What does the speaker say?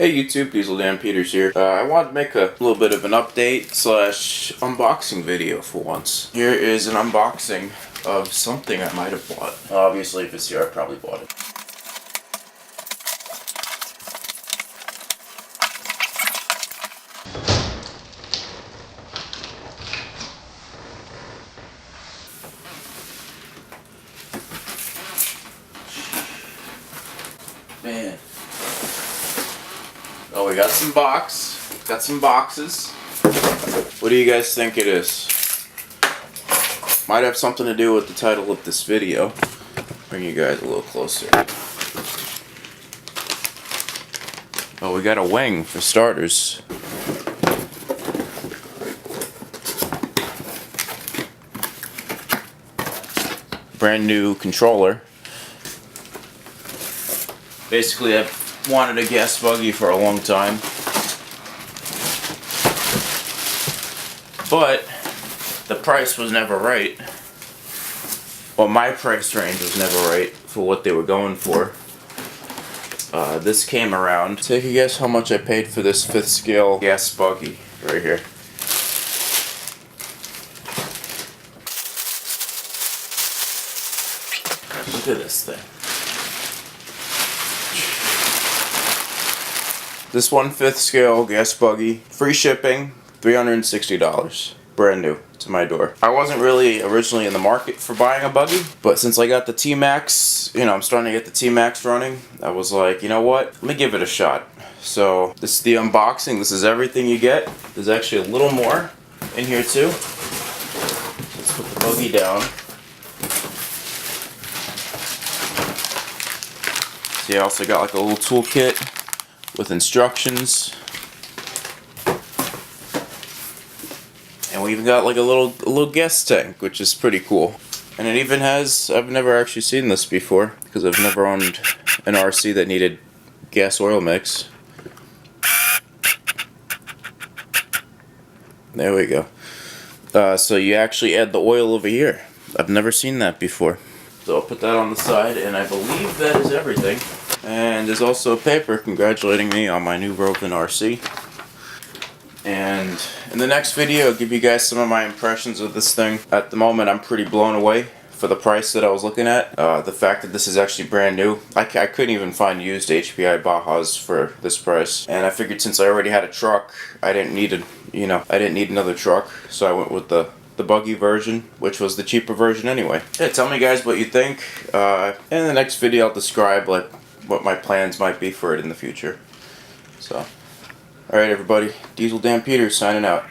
Hey YouTube, Diesel Dan Peters here. I wanted to make a little bit of an update slash unboxing video for once. Here is an unboxing of something I might have bought. Obviously, if it's here, I probably bought it. Man. Oh, we got some boxes. What do you guys think it is? Might have something to do with the title of this video. Bring you guys a little closer. Oh, we got a wing for starters. Brand new controller. Basically, I've wanted a gas buggy for a long time, but the price was never right. Well, my price range was never right for what they were going for. This came around. Take a guess how much I paid for this 5th scale gas buggy right here. Look at this thing. This 1/5 scale gas buggy, free shipping, $360, brand new to my door. I wasn't really originally in the market for buying a buggy, but since I got the T-Max, I'm starting to get the T-Max running, I was like, you know what, let me give it a shot. So this is the unboxing, this is everything you get. There's actually a little more in here too. Let's put the buggy down. See, I also got like a little toolkit with instructions, and we even got like a little gas tank, which is pretty cool. And it even has, I've never actually seen this before because I've never owned an RC that needed gas oil mix. There we go. So you actually add the oil over here. I've never seen that before. So I'll put that on the side, and I believe that is everything. And there's also a paper congratulating me on my new Rovan RC. And in the next video, I'll give you guys some of my impressions of this thing. At the moment, I'm pretty blown away for the price that I was looking at. The fact that this is actually brand new. I couldn't even find used HPI Bajas for this price. And I figured since I already had a truck, I didn't need another truck. So I went with the buggy version, which was the cheaper version anyway. Yeah, tell me guys what you think. In the next video, I'll describe like what my plans might be for it in the future. So, alright everybody, Diesel Dan Peters signing out.